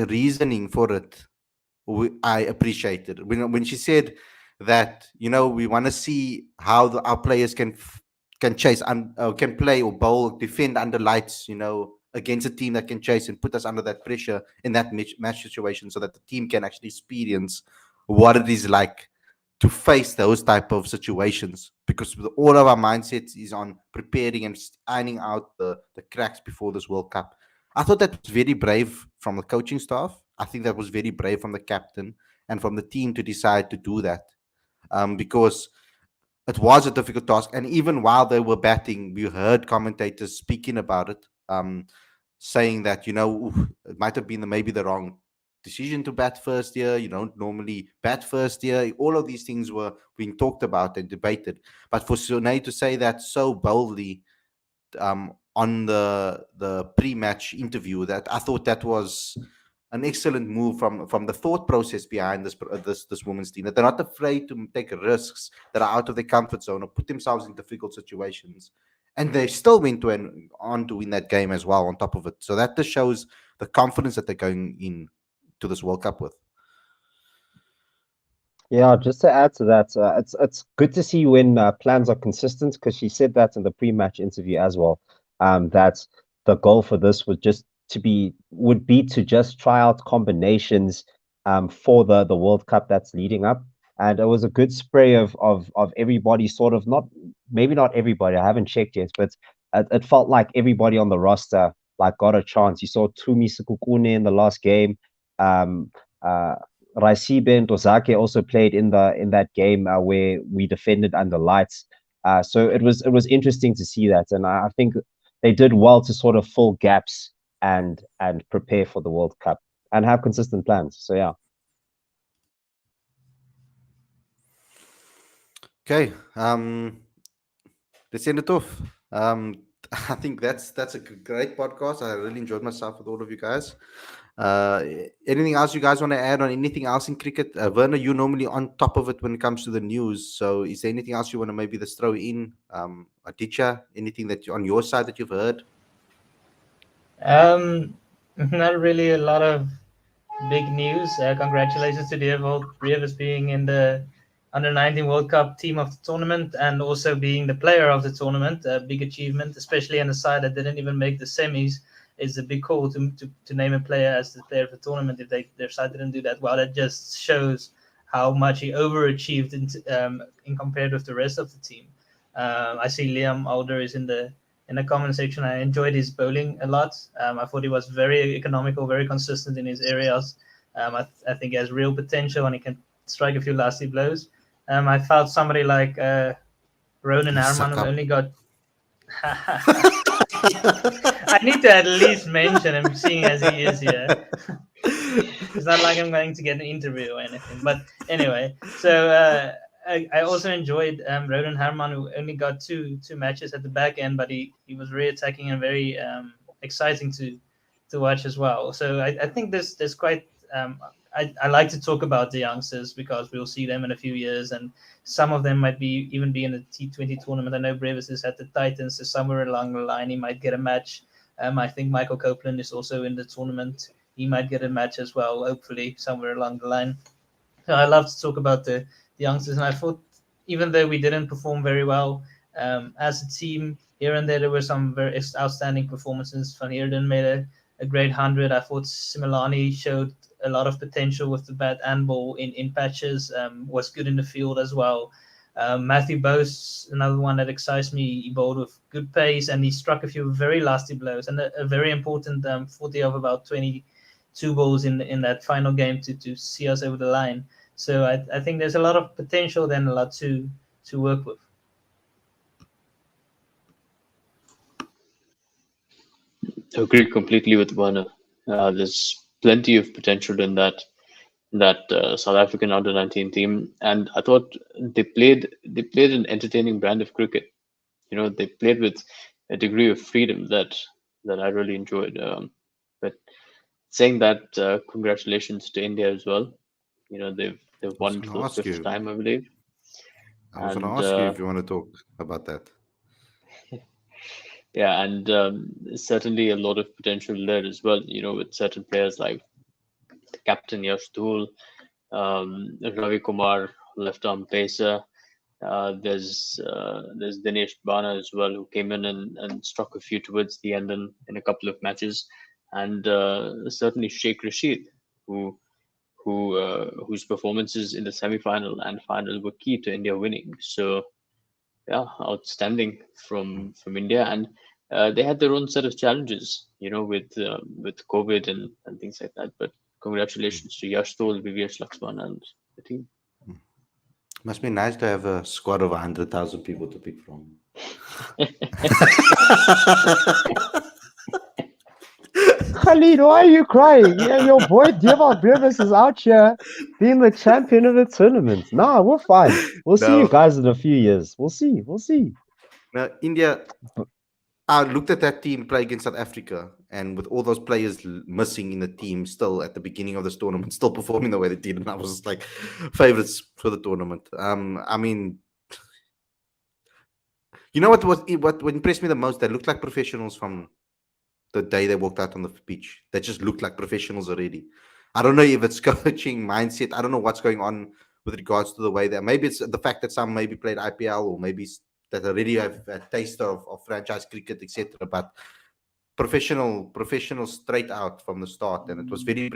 reasoning for it, I appreciated when she said that we want to see how our players can chase and can play or bowl, defend under lights, against a team that can chase and put us under that pressure in that match situation, so that the team can actually experience what it is like to face those type of situations. Because all of our mindsets is on preparing and ironing out the cracks before this World Cup. I thought that was very brave from the coaching staff. I think that was very brave from the captain and from the team to decide to do that, because it was a difficult task. And even while they were batting, we heard commentators speaking about it, saying that it might have been maybe the wrong decision to bat first year. You don't normally bat first year. All of these things were being talked about and debated. But for Sune to say that so boldly, on the pre-match interview, that I thought that was an excellent move from the thought process behind this women's team, that they're not afraid to take risks that are out of their comfort zone or put themselves in difficult situations, and they still went on to win that game as well on top of it. So that just shows the confidence that they're going in to this World Cup with. Yeah, just to add to that, it's good to see when plans are consistent, because she said that in the pre-match interview as well. That the goal for this would be to just try out combinations for the World Cup that's leading up, and it was a good spray of everybody, sort of, not maybe not everybody. I haven't checked yet, but it felt like everybody on the roster like got a chance. You saw Tumi Sekukune in the last game. Uh, Raisibe and Ozake also played in that game where we defended under lights. So it was interesting to see that, and I think they did well to sort of fill gaps and prepare for the World Cup and have consistent plans. So yeah. Okay, let's end it off. I think that's a great podcast. I really enjoyed myself with all of you guys. Anything else you guys want to add on anything else in cricket? Werner, you're normally on top of it when it comes to the news. So is there anything else you want to maybe just throw in? Aditya, anything that on your side that you've heard? Not really a lot of big news. Congratulations to the whole three of us being in the under 19 World Cup team of the tournament, and also being the player of the tournament. A big achievement, especially on the side that didn't even make the semis. Is a big call to name a player as the player of the tournament if their side didn't do that well. That just shows how much he overachieved in compared with the rest of the team. I see Liam Alder is in the in the comment section. I enjoyed his bowling a lot. I thought he was very economical, very consistent in his areas. I think he has real potential and he can strike a few lasty blows. I felt somebody like Ronan Harman, who only got. I need to at least mention him, seeing as he is here. It's not like I'm going to get an interview or anything. But anyway, so I also enjoyed Ronan Harman, who only got two matches at the back end, but he was very attacking and very exciting to watch as well. So I think there's quite. I like to talk about the youngsters because we'll see them in a few years, and some of them might even be in the T20 tournament. I know Brevis is at the Titans, so somewhere along the line he might get a match. I think Michael Copeland is also in the tournament. He might get a match as well, hopefully somewhere along the line. So I love to talk about the youngsters, and I thought even though we didn't perform very well as a team, here and there were some very outstanding performances. Van Heerden made a great 100. I thought Similani showed a lot of potential with the bat and ball in patches, was good in the field as well. Matthew Bose, another one that excites me. He bowled with good pace and he struck a few very lasty blows and a very important 40 of about 22 balls in that final game to see us over the line. So I think there's a lot of potential then, a lot to work with. I agree completely with Werner. There's plenty of potential in that South African under-19 team, and I thought they played an entertaining brand of cricket. They played with a degree of freedom that I really enjoyed. But saying that, congratulations to India as well. They've won for the fifth time, I believe. I was going to ask you if you want to talk about that. Yeah, and certainly a lot of potential there as well. With certain players like the captain Yash Dhul, Ravi Kumar, left arm pacer. There's Dinesh Bana as well, who came in and struck a few towards the end in a couple of matches, and certainly Sheikh Rashid, whose performances in the semi-final and final were key to India winning. So yeah, outstanding from India, and they had their own set of challenges, with COVID and things like that. But congratulations to Yash Dhul, VVS Laxman, and the team. Must be nice to have a squad of 100,000 people to pick from. Khalid, why are you crying? Yeah, your boy Devon Brevis is out here being the champion of the tournament. Nah, we're fine. We'll see you guys in a few years. We'll see. Now, India, I looked at that team play against South Africa, and with all those players missing in the team still at the beginning of this tournament, still performing the way they did, and I was just like favorites for the tournament. I mean, you know what impressed me the most? They looked like professionals from the day they walked out on the pitch. They just looked like professionals already. I don't know if it's coaching mindset. I don't know what's going on with regards to the way that maybe it's the fact that some maybe played IPL or maybe that already have a taste of franchise cricket, etc. But professional straight out from the start, and it was very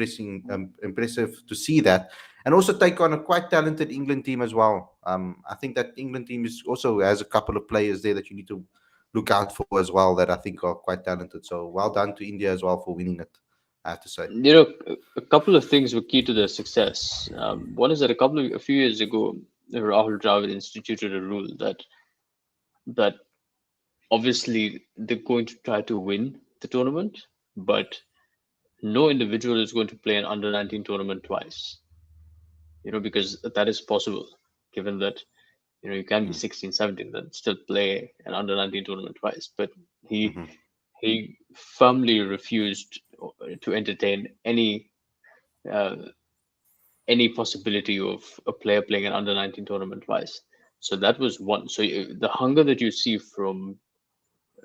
impressive to see that, and also take on a quite talented England team as well. I think that England team also has a couple of players there that you need to look out for as well that I think are quite talented. So well done to India as well for winning it, I have to say. A couple of things were key to their success. One is that a few years ago, Rahul Dravid instituted a rule that obviously they're going to try to win the tournament, but no individual is going to play an under-19 tournament twice. Because that is possible, given that you can be 16, 17, and still play an under-19 tournament twice. But he firmly refused to entertain any possibility of a player playing an under-19 tournament twice. So that was one. So the hunger that you see from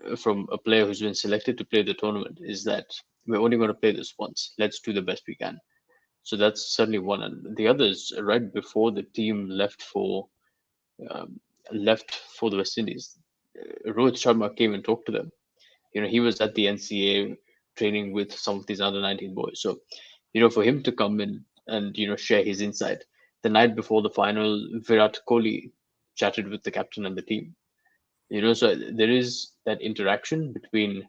a player who's been selected to play the tournament is that we're only going to play this once. Let's do the best we can. So that's certainly one. And the other is right before the team left for the West Indies, Rohit Sharma came and talked to them. He was at the NCA training with some of these under-19 boys. So, for him to come in and share his insight. The night before the final, Virat Kohli chatted with the captain and the team. So there is that interaction between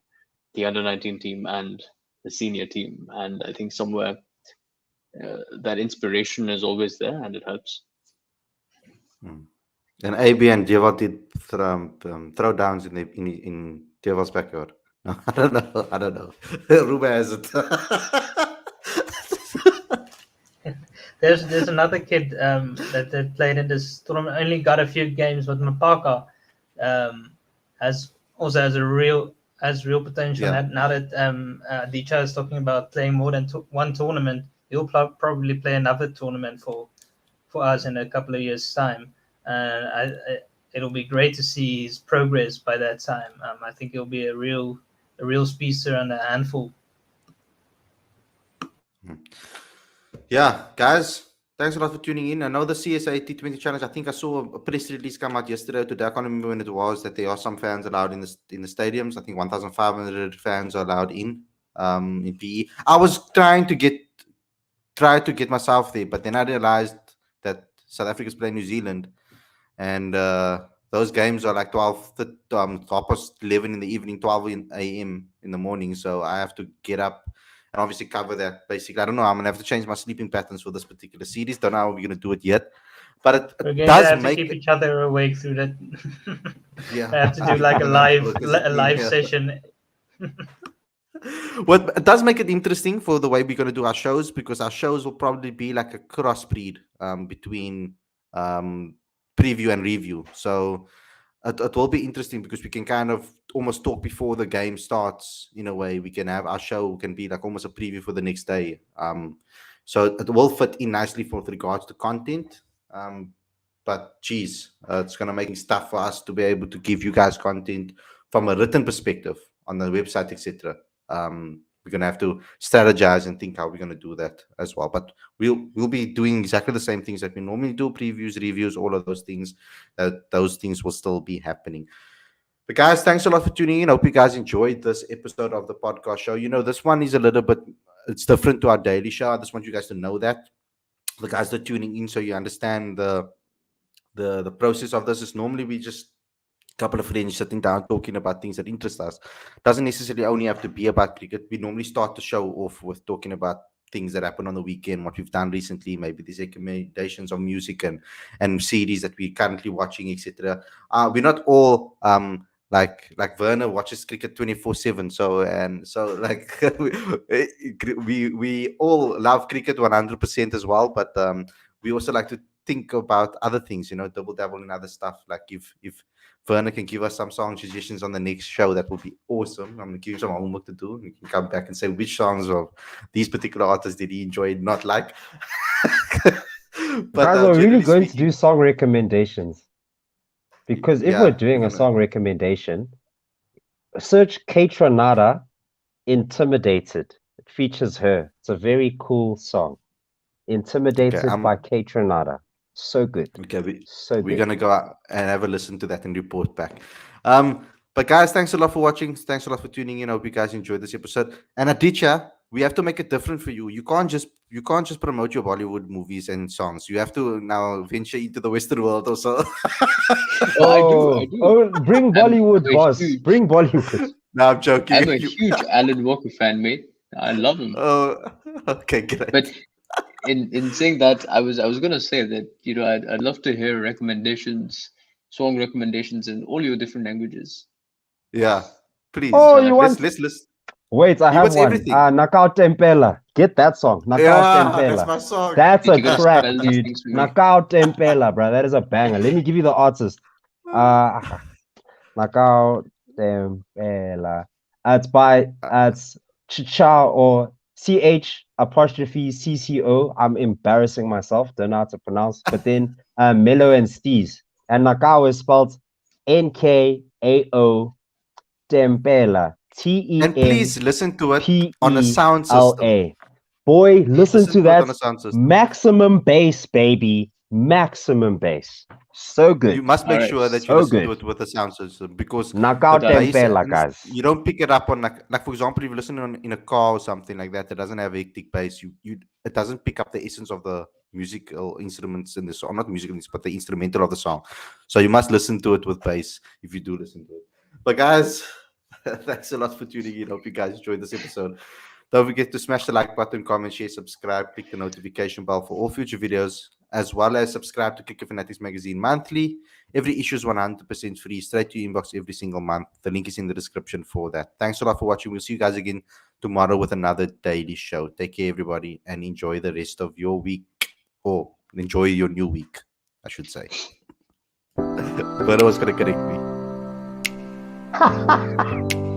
the under 19 team and the senior team, and I think somewhere that inspiration is always there, and it helps. And AB and Jeva did throwdowns in Jeva's backyard. No, I don't know. I don't know. Ruba has it. There's another kid that played in this tournament. Only got a few games, but Mapaka has a real potential. Yeah. Now that Dicha is talking about playing more than one tournament, he'll probably play another tournament for us in a couple of years' time. And it'll be great to see his progress by that time. I think he'll be a real speedster and a handful. Yeah, guys, thanks a lot for tuning in. I know the CSA T20 challenge. I think I saw a press release come out yesterday or today. I can't remember when it was, that there are some fans allowed in the stadiums. I think 1,500 fans are allowed in PE. I was trying to get myself there, but then I realized that South Africa's playing New Zealand, and those games are like 11 in the evening, 12 a.m. in the morning. So I have to get up and obviously cover that. Basically, I don't know. I'm gonna have to change my sleeping patterns for this particular series. Don't know how we're gonna do it yet, but We're it going does to have make to keep each other awake through that. Yeah. I have to do like a live session. Well, it does make it interesting for the way we're gonna do our shows, because our shows will probably be like a crossbreed between preview and review. So it will be interesting because we can kind of almost talk before the game starts. In a way, we can have our show can be like almost a preview for the next day. So it will fit in nicely with regards to content. But geez, it's gonna make stuff for us to be able to give you guys content from a written perspective on the website, etc. We're gonna have to strategize and think how we're gonna do that as well. But we'll be doing exactly the same things that we normally do: previews, reviews, all of those things. Those things will still be happening. But guys, thanks a lot for tuning in. Hope you guys enjoyed this episode of the podcast show. This one is a little bit, it's different to our daily show. I just want you guys to know that the guys that are tuning in, so you understand the process of this. Is normally we just couple of friends sitting down talking about things that interest us. Doesn't necessarily only have to be about cricket. We normally start the show off with talking about things that happen on the weekend, what we've done recently, maybe these recommendations of music and series that we're currently watching, etc. We're not all like Werner watches cricket 24/7. So like we all love cricket 100% as well, but we also like to think about other things, double dabble in other stuff. Like if Werner can give us some song suggestions on the next show, that would be awesome. I'm going to give you some homework to do. You can come back and say which songs of these particular artists did he enjoy, not like. But guys, we're really going to do song recommendations. Because if we're doing a song recommendation, search Patron Intimidated. It features her. It's a very cool song. Intimidated by Patron. So good. Okay, so we're gonna go out and have a listen to that and report back. But guys, thanks a lot for watching. Thanks a lot for tuning in. I hope you guys enjoyed this episode. And Aditya, we have to make it different for you. You can't just promote your Bollywood movies and songs. You have to now venture into the Western world also. I do. Oh, bring Bollywood, boss. Bring Bollywood. No, I'm joking. I'm a huge Alan Walker fan, mate. I love him. Oh, okay, great. But in saying that, I was gonna say that I'd love to hear recommendations, song recommendations in all your different languages. Yeah, please. Oh, you want? Let's listen. Wait, I have one. Knockout Tempela. Get that song. Knockout Tempela. That's my song. That's a track, dude. Knockout Tempela, bro. That is a banger. Let me give you the artist. Knockout Tempela. It's Chicha or CH''CCO. I'm embarrassing myself. Don't know how to pronounce. But then Mellow and Steez. And Nakao is spelled NKAO Tempela. TEM. And please listen to it on a sound system. Boy, listen to that. Maximum bass, baby. Maximum bass. So good. You must make sure that you listen to it with a sound system, because Knockout Tempela, guys. You don't pick it up on like for example, if you listen in a car or something like that doesn't have hectic bass, it doesn't pick up the essence of the musical instruments in the song, not musical instruments, but the instrumental of the song. So you must listen to it with bass if you do listen to it. But guys, thanks a lot for tuning in. Hope you guys enjoyed this episode. Don't forget to smash the like button, comment, share, subscribe, click the notification bell for all future videos, as well as subscribe to Cricket Fanatics Magazine monthly. Every issue is 100% free, straight to your inbox every single month. The link is in the description for that. Thanks a lot for watching. We'll see you guys again tomorrow with another daily show. Take care, everybody, and enjoy the rest of your week. Or enjoy your new week, I should say. But I was going to correct me.